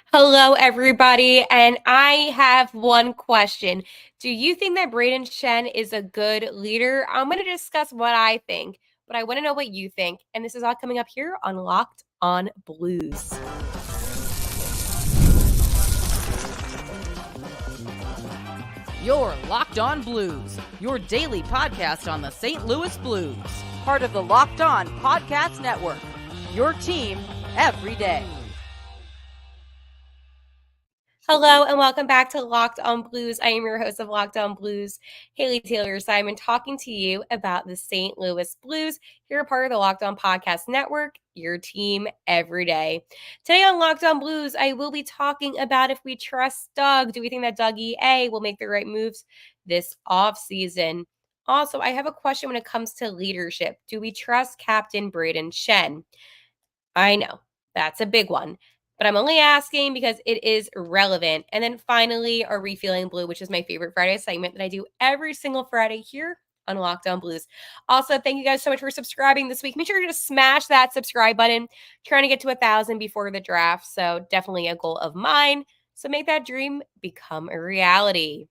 Hello, everybody, and I have one question. Do you think that Brayden Schenn is a good leader? I'm going to discuss what I think, but I want to know what you think. And this is all coming up here on Locked on Blues. You're Locked On Blues, your daily podcast on the St. Louis Blues. Part of the Locked On Podcast Network. Your team every day. Hello, and welcome back to Locked on Blues. I am your host of Locked on Blues, Haley Taylor Simon, talking to you about the St. Louis Blues. You're a part of the Locked on Podcast Network, your team every day. Today on Locked on Blues, I will be talking about if we trust Doug. Do we think that Doug EA will make the right moves this offseason? Also, I have a question when it comes to leadership. Do we trust Captain Brayden Schenn? I know, that's a big one. But I'm only asking because it is relevant. And then finally, Are We Feeling Blue, which is my favorite Friday segment that I do every single Friday here on Locked On Blues. Also, thank you guys so much for subscribing this week. Make sure to smash that subscribe button. Trying to get to 1,000 before the draft. So definitely a goal of mine. So make that dream become a reality.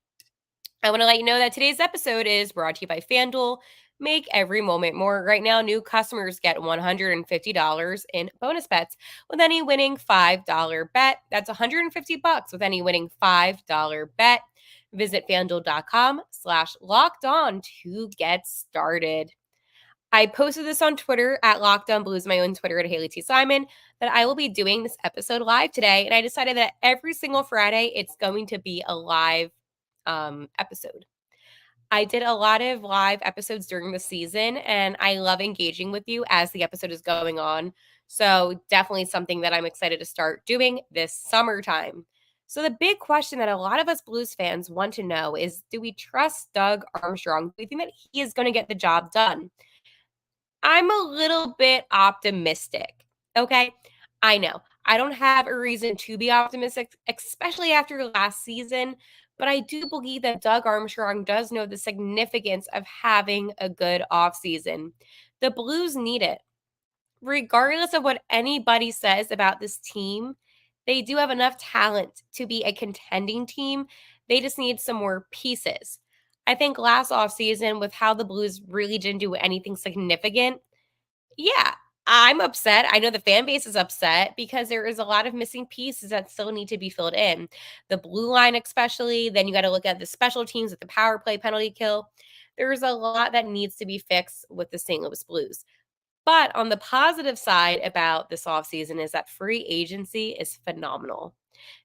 I want to let you know that today's episode is brought to you by FanDuel. Make every moment more. Right now, new customers get $150 in bonus bets with any winning $5 bet. That's $150 with any winning $5 bet. Visit fanduel.com/locked on to get started. I posted this on Twitter at Locked On Blues, my own Twitter at Haley T. Simon, that I will be doing this episode live today. And I decided that every single Friday, it's going to be a live episode. I did a lot of live episodes during the season, and I love engaging with you as the episode is going on. So, definitely something that I'm excited to start doing this summertime. So, the big question that a lot of us Blues fans want to know is, do we trust Doug Armstrong? Do we think that he is going to get the job done? I'm a little bit optimistic. Okay. I know I don't have a reason to be optimistic, especially after last season, but I do believe that Doug Armstrong does know the significance of having a good offseason. The Blues need it. Regardless of what anybody says about this team, they do have enough talent to be a contending team. They just need some more pieces. I think last offseason, with how the Blues really didn't do anything significant, yeah, I'm upset. I know the fan base is upset because there is a lot of missing pieces that still need to be filled in. The blue line, especially. Then you got to look at the special teams with the power play, penalty kill. There's a lot that needs to be fixed with the St. Louis Blues. But on the positive side about this offseason is that free agency is phenomenal.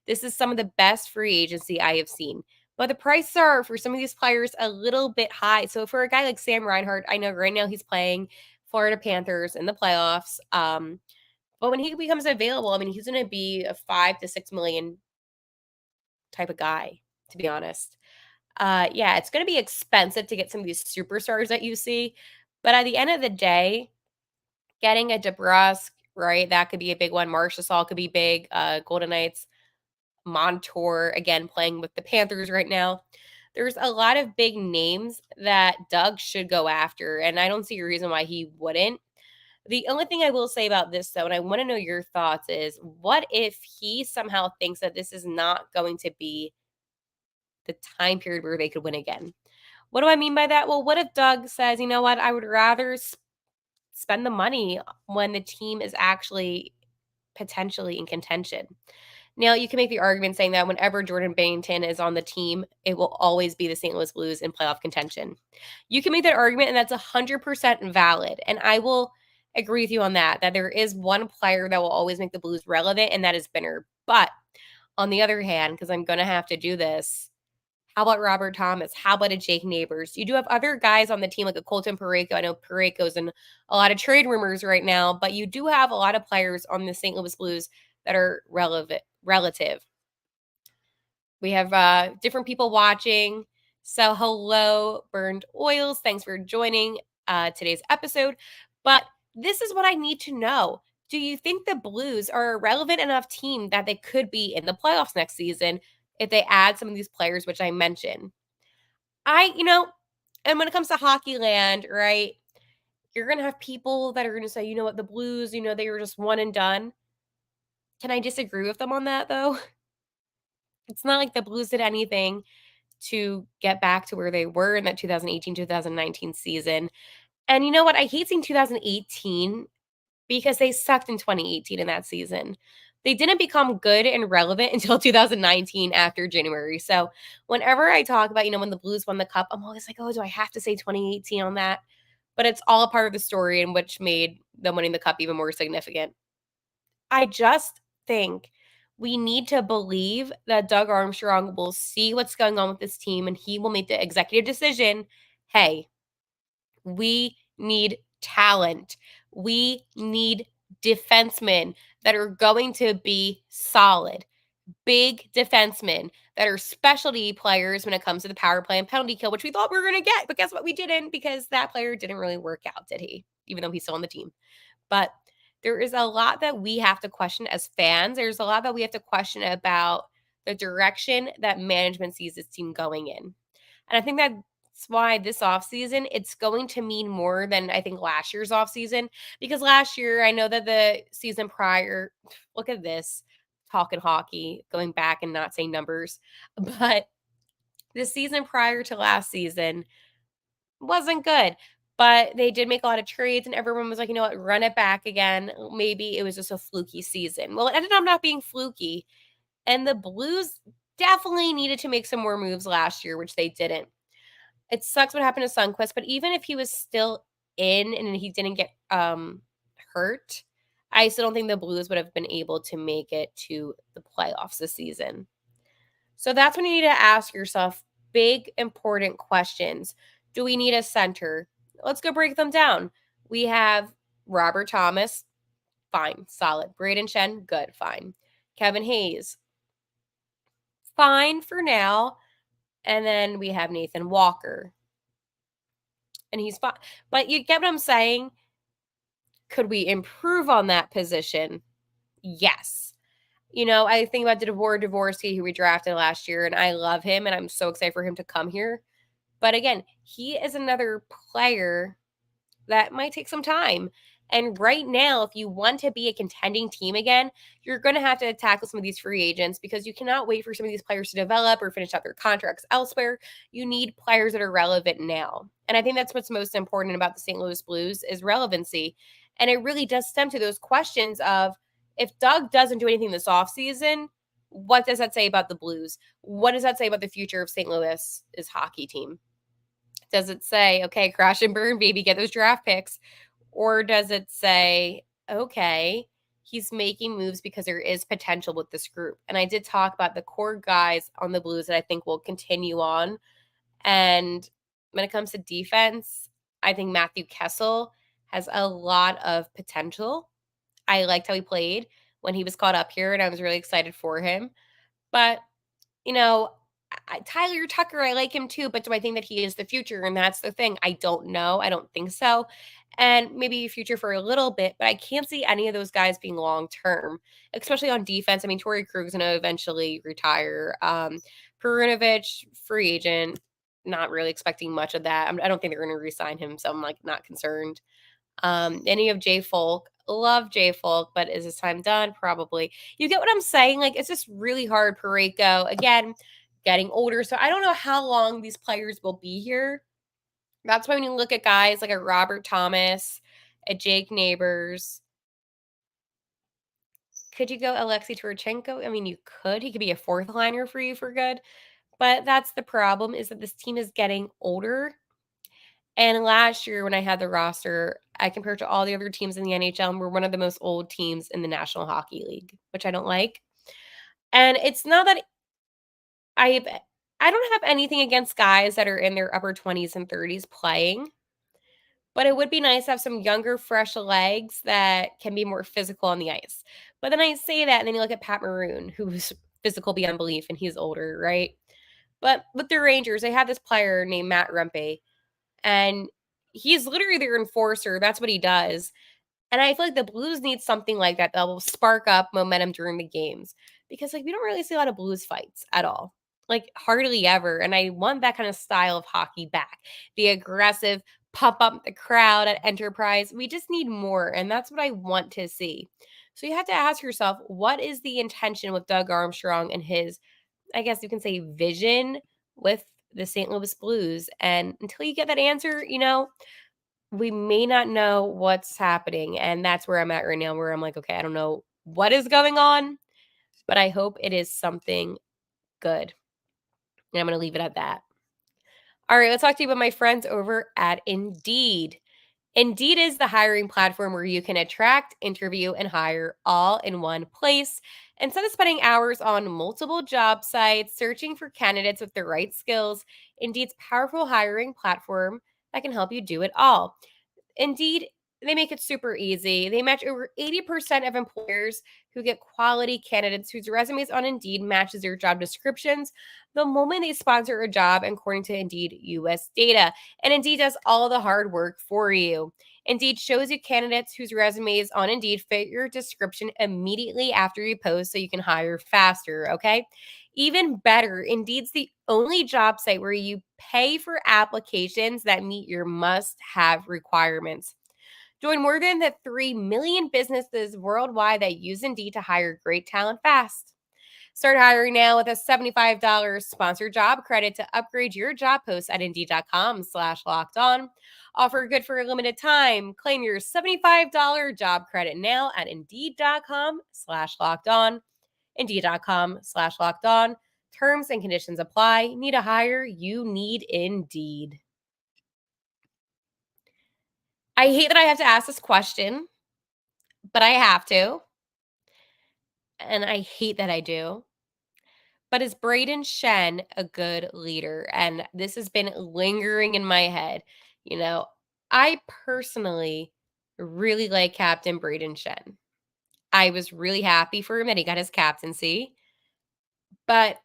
This is some of the best free agency I have seen. But the prices are for some of these players a little bit high. So for a guy like Sam Reinhart, I know right now he's playing Florida Panthers in the playoffs. But when he becomes available, I mean, he's going to be a 5 to 6 million type of guy, to be honest. Yeah, it's going to be expensive to get some of these superstars that you see. But at the end of the day, getting a DeBrusque, right? That could be a big one. Marchessault could be big. Golden Knights, Montour, again, playing with the Panthers right now. There's a lot of big names that Doug should go after, and I don't see a reason why he wouldn't. The only thing I will say about this, though, and I want to know your thoughts, is what if he somehow thinks that this is not going to be the time period where they could win again? What do I mean by that? Well, what if Doug says, you know what, I would rather spend the money when the team is actually potentially in contention? Now, you can make the argument saying that whenever Jordan Binnington is on the team, it will always be the St. Louis Blues in playoff contention. You can make that argument, and that's 100% valid. And I will agree with you on that there is one player that will always make the Blues relevant, and that is Binner. But on the other hand, because I'm going to have to do this, how about Robert Thomas? How about a Jake Neighbors? You do have other guys on the team like a Colton Parayko. I know Parayko's in a lot of trade rumors right now, but you do have a lot of players on the St. Louis Blues that are relative. We have different people watching. So hello, Burned Oils. Thanks for joining today's episode. But this is what I need to know. Do you think the Blues are a relevant enough team that they could be in the playoffs next season if they add some of these players, which I mentioned? And when it comes to hockey land, right, you're going to have people that are going to say, you know what, the Blues, they were just one and done. Can I disagree with them on that, though? It's not like the Blues did anything to get back to where they were in that 2018-2019 season. And you know what? I hate seeing 2018 because they sucked in 2018 in that season. They didn't become good and relevant until 2019 after January. So whenever I talk about, when the Blues won the cup, I'm always like, oh, do I have to say 2018 on that? But it's all a part of the story in which made them winning the cup even more significant. I just think we need to believe that Doug Armstrong will see what's going on with this team and he will make the executive decision. Hey, we need talent. We need defensemen that are going to be solid, big defensemen that are specialty players when it comes to the power play and penalty kill, which we thought we were going to get. But guess what? We didn't, because that player didn't really work out, did he? Even though he's still on the team. But there is a lot that we have to question as fans. There's a lot that we have to question about the direction that management sees this team going in. And I think that's why this offseason, it's going to mean more than I think last year's offseason. Because last year, I know that the season prior, look at this, talking hockey, going back and not saying numbers. But the season prior to last season wasn't good. But they did make a lot of trades, and everyone was like, you know what, run it back again. Maybe it was just a fluky season. Well, it ended up not being fluky. And the Blues definitely needed to make some more moves last year, which they didn't. It sucks what happened to Sundqvist, but even if he was still in and he didn't get hurt, I still don't think the Blues would have been able to make it to the playoffs this season. So that's when you need to ask yourself big, important questions. Do we need a center? Let's go break them down. We have Robert Thomas, fine, solid. Brayden Schenn, good, fine. Kevin Hayes, fine for now. And then we have Nathan Walker. And he's fine. But you get what I'm saying? Could we improve on that position? Yes. I think about Dvorsky, who we drafted last year, and I love him, and I'm so excited for him to come here. But again, he is another player that might take some time. And right now, if you want to be a contending team again, you're going to have to tackle some of these free agents, because you cannot wait for some of these players to develop or finish out their contracts elsewhere. You need players that are relevant now. And I think that's what's most important about the St. Louis Blues is relevancy. And it really does stem to those questions of, if Doug doesn't do anything this offseason, what does that say about the Blues? What does that say about the future of St. Louis's hockey team? Does it say, okay, crash and burn, baby, get those draft picks? Or does it say, okay, he's making moves because there is potential with this group? And I did talk about the core guys on the Blues that I think will continue on. And when it comes to defense, I think Matthew Kessel has a lot of potential. I liked how he played when he was caught up here, and I was really excited for him. But, Tyler Tucker, I like him too, but do I think that he is the future? And that's the thing. I don't know. I don't think so. And maybe future for a little bit, but I can't see any of those guys being long term, especially on defense. I mean, Torrey Krug's going to eventually retire. Perunovic, free agent, not really expecting much of that. I don't think they're going to re-sign him, so I'm not concerned. Then you have Jay Folk. Love Jay Folk, but is his time done? Probably. You get what I'm saying? It's just really hard. Parayko, again, getting older. So I don't know how long these players will be here. That's why when you look at guys like a Robert Thomas, a Jake Neighbors, could you go Alexei Turchenko? I mean, you could. He could be a fourth liner for you for good. But that's the problem, is that this team is getting older. And last year when I had the roster, I compared to all the other teams in the NHL, and we're one of the most old teams in the National Hockey League, which I don't like. And it's not that I don't have anything against guys that are in their upper 20s and 30s playing, but it would be nice to have some younger, fresh legs that can be more physical on the ice. But then I say that, and then you look at Pat Maroon, who's physical beyond belief, and he's older, right? But with the Rangers, they had this player named Matt Rempe, and he's literally their enforcer. That's what he does. And I feel like the Blues need something like that will spark up momentum during the games, because we don't really see a lot of Blues fights at all. Hardly ever. And I want that kind of style of hockey back. The aggressive pump up the crowd at Enterprise. We just need more. And that's what I want to see. So you have to ask yourself, what is the intention with Doug Armstrong and his, I guess you can say, vision with the St. Louis Blues? And until you get that answer, we may not know what's happening. And that's where I'm at right now, where I'm like, okay, I don't know what is going on, but I hope it is something good. And I'm going to leave it at that. All right, let's talk to you about my friends over at Indeed. Indeed is the hiring platform where you can attract, interview, and hire all in one place. Instead of spending hours on multiple job sites searching for candidates with the right skills, Indeed's powerful hiring platform that can help you do it all. Indeed, they make it super easy. They match over 80% of employers who get quality candidates whose resumes on Indeed matches their job descriptions the moment they sponsor a job, according to Indeed US data. And Indeed does all the hard work for you. Indeed shows you candidates whose resumes on Indeed fit your description immediately after you post so you can hire faster, okay? Even better, Indeed's the only job site where you pay for applications that meet your must-have requirements. Join more than the 3 million businesses worldwide that use Indeed to hire great talent fast. Start hiring now with a $75 sponsored job credit to upgrade your job post at Indeed.com/locked on. Offer good for a limited time. Claim your $75 job credit now at Indeed.com/locked on. Indeed.com/locked on. Terms and conditions apply. Need a hire? You need Indeed. I hate that I have to ask this question, but I have to. And I hate that I do. But is Brayden Schenn a good leader? And this has been lingering in my head. You know, I personally really like Captain Brayden Schenn. I was really happy for him that he got his captaincy. But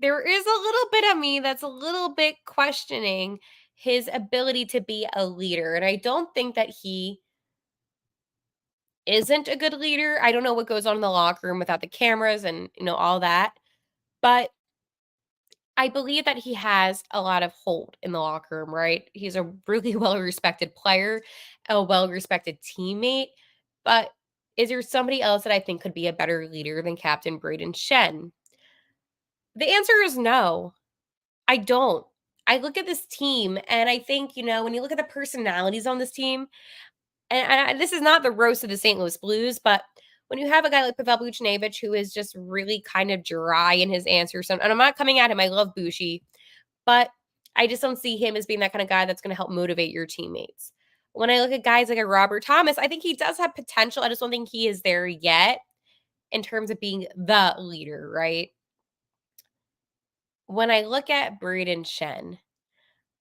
there is a little bit of me that's a little bit questioning his ability to be a leader. And I don't think that he isn't a good leader. I don't know what goes on in the locker room without the cameras and, all that. But I believe that he has a lot of hold in the locker room, right? He's a really well respected player, a well respected teammate. But is there somebody else that I think could be a better leader than Captain Brayden Schenn? The answer is no. I don't. I look at this team and I think, when you look at the personalities on this team, and this is not the roast of the St. Louis Blues, but when you have a guy like Pavel Buchnevich who is just really kind of dry in his answers, and I'm not coming at him, I love Buchy, but I just don't see him as being that kind of guy that's going to help motivate your teammates. When I look at guys like a Robert Thomas, I think he does have potential. I just don't think he is there yet in terms of being the leader, right? When I look at Brayden Schenn,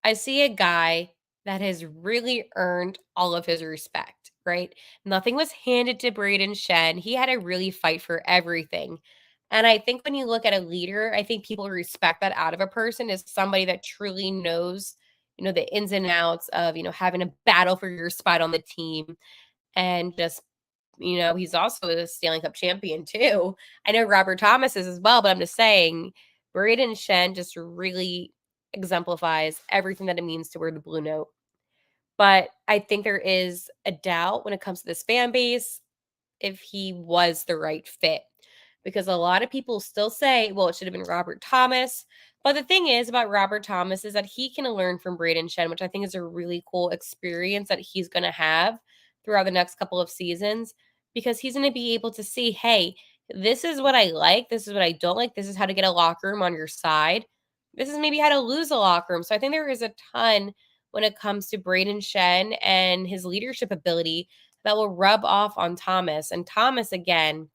I see a guy that has really earned all of his respect, right? Nothing was handed to Brayden Schenn. He had to really fight for everything. And I think when you look at a leader, I think people respect that out of a person is somebody that truly knows, the ins and outs of, having a battle for your spot on the team and just he's also a Stanley Cup champion too. I know Robert Thomas is as well, but I'm just saying Brayden Schenn just really exemplifies everything that it means to wear the blue note. But I think there is a doubt when it comes to this fan base if he was the right fit. Because a lot of people still say, well, it should have been Robert Thomas. But the thing is about Robert Thomas is that he can learn from Brayden Schenn, which I think is a really cool experience that he's going to have throughout the next couple of seasons because he's going to be able to see, hey, this is what I like. This is what I don't like. This is how to get a locker room on your side. This is maybe how to lose a locker room. So I think there is a ton when it comes to Brayden Schenn and his leadership ability that will rub off on Thomas. And Thomas, again,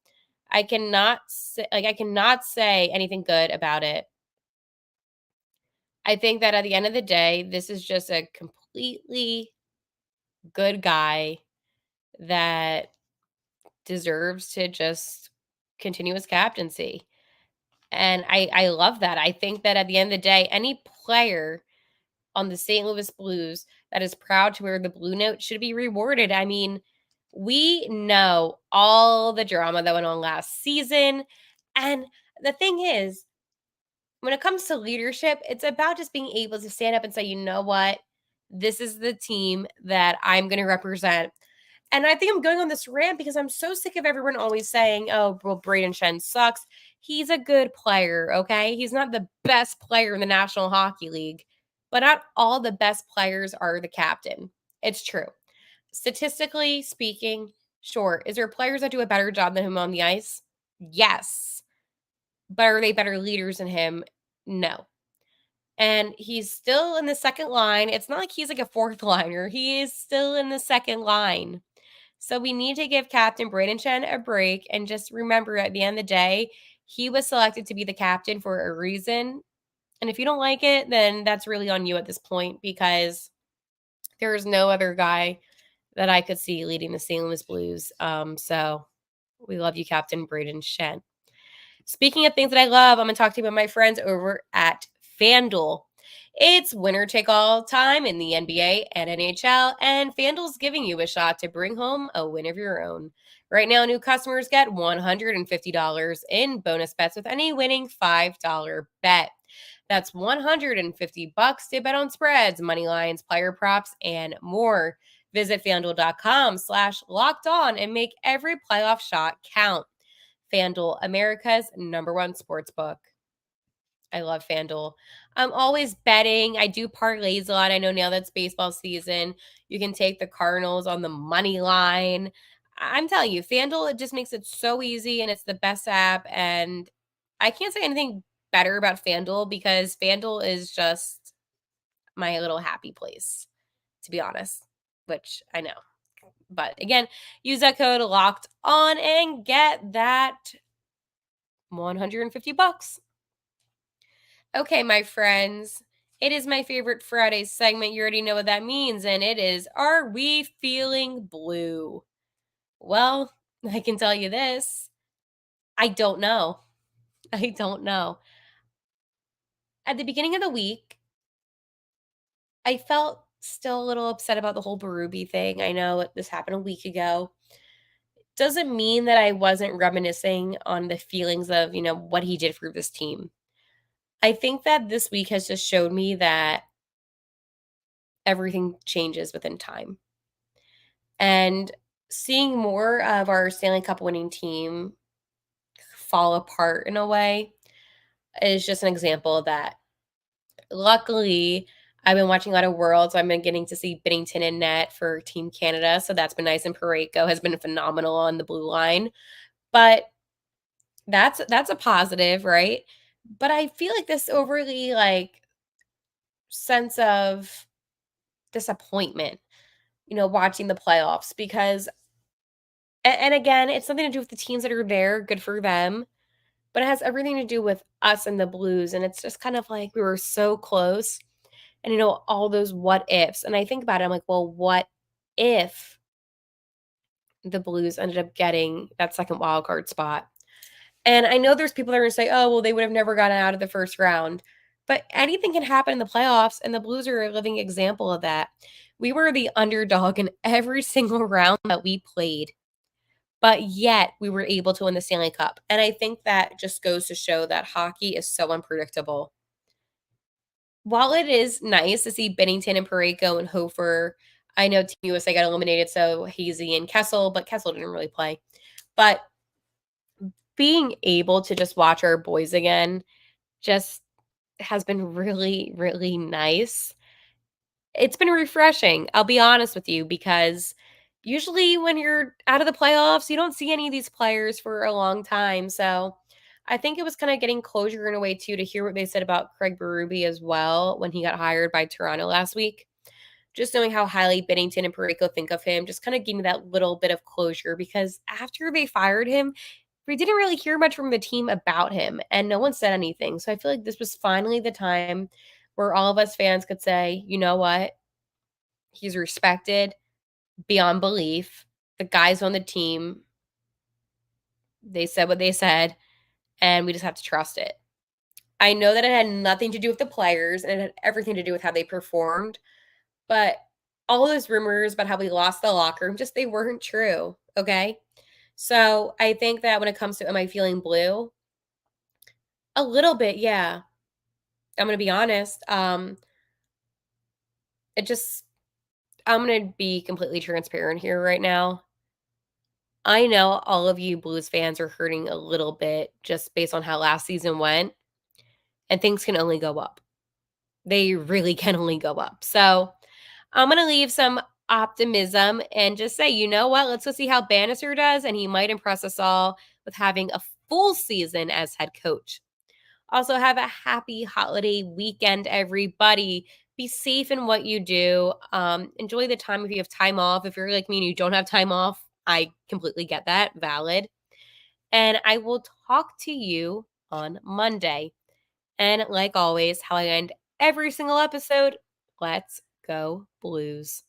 I cannot say anything good about it. I think that at the end of the day, this is just a completely good guy that deserves to just continue his captaincy. And I love that. I think that at the end of the day, any player on the St. Louis Blues that is proud to wear the blue note should be rewarded. I mean, we know all the drama that went on last season. And the thing is, when it comes to leadership, it's about just being able to stand up and say, you know what? This is the team that I'm going to represent. And I think I'm going on this rant because I'm so sick of everyone always saying, oh, well, Brayden Schenn sucks. He's a good player, okay? He's not the best player in the National Hockey League, but not all the best players are the captain. It's true. Statistically speaking, sure. Is there players that do a better job than him on the ice? Yes. But are they better leaders than him? No. And he's still in the second line. It's not like he's like a fourth liner. He is still in the second line. So we need to give Captain Brayden Schenn a break and just remember at the end of the day, he was selected to be the captain for a reason. And if you don't like it, then that's really on you at this point because there is no other guy that I could see leading the St. Louis Blues. So we love you, Captain Brayden Schenn. Speaking of things that I love, I'm going to talk to you about my friends over at FanDuel. It's winner take all time in the NBA and NHL, and FanDuel's giving you a shot to bring home a win of your own. Right now, new customers get $150 in bonus bets with any winning $5 bet. That's $150 to bet on spreads, money lines, player props, and more. Visit FanDuel.com/locked on and make every playoff shot count. FanDuel, America's #1 sportsbook. I love FanDuel. I'm always betting. I do parlays a lot. I know now that's baseball season. You can take the Cardinals on the money line. I'm telling you, FanDuel, it just makes it so easy and it's the best app. And I can't say anything better about FanDuel because FanDuel is just my little happy place, to be honest, which I know. But again, use that code locked on and get that $150. Okay, my friends, it is my favorite Friday segment. You already know what that means, and it is Are We Feeling Blue? Well, I can tell you this. I don't know. I don't know. At the beginning of the week, I felt still a little upset about the whole Berube thing. I know this happened a week ago. Doesn't mean that I wasn't reminiscing on the feelings of, what he did for this team. I think that this week has just showed me that everything changes within time. And seeing more of our Stanley Cup winning team fall apart in a way is just an example of that. Luckily, I've been watching a lot of Worlds, so I've been getting to see Binnington in net for Team Canada, so that's been nice, and Parayko has been phenomenal on the blue line. But that's a positive, right? But I feel like this overly sense of disappointment, watching the playoffs because and again, it's something to do with the teams that are there, good for them, but it has everything to do with us and the Blues, and it's just kind of like we were so close and, all those what ifs, and I think about it, I'm like, well, what if the Blues ended up getting that second wild card spot? And I know there's people that are gonna say, "Oh, well, they would have never gotten out of the first round." But anything can happen in the playoffs, and the Blues are a living example of that. We were the underdog in every single round that we played, but yet we were able to win the Stanley Cup. And I think that just goes to show that hockey is so unpredictable. While it is nice to see Binnington and Parayko and Hofer, I know Team USA got eliminated, so Hazy and Kessel, but Kessel didn't really play. But being able to just watch our boys again just has been really, really nice. It's been refreshing, I'll be honest with you, because usually when you're out of the playoffs, you don't see any of these players for a long time. So I think it was kind of getting closure in a way too to hear what they said about Craig Berube as well when he got hired by Toronto last week. Just knowing how highly Binnington and Parayko think of him just kind of gave me that little bit of closure because after they fired him, we didn't really hear much from the team about him and no one said anything. So I feel like this was finally the time where all of us fans could say, you know what? He's respected beyond belief. The guys on the team, they said what they said, and we just have to trust it. I know that it had nothing to do with the players and it had everything to do with how they performed, but all those rumors about how we lost the locker room, just they weren't true, okay? So I think that when it comes to am I feeling blue? A little bit, yeah. I'm gonna be honest. It just I'm going to be completely transparent here right now. I know all of you Blues fans are hurting a little bit just based on how last season went, and things can only go up. They really can only go up. So I'm going to leave some optimism and just say, you know what? Let's go see how Bannister does, and he might impress us all with having a full season as head coach. Also, have a happy holiday weekend, everybody. Be safe in what you do. Enjoy the time if you have time off. If you're like me and you don't have time off, I completely get that. Valid. And I will talk to you on Monday. And like always, how I end every single episode, let's go Blues.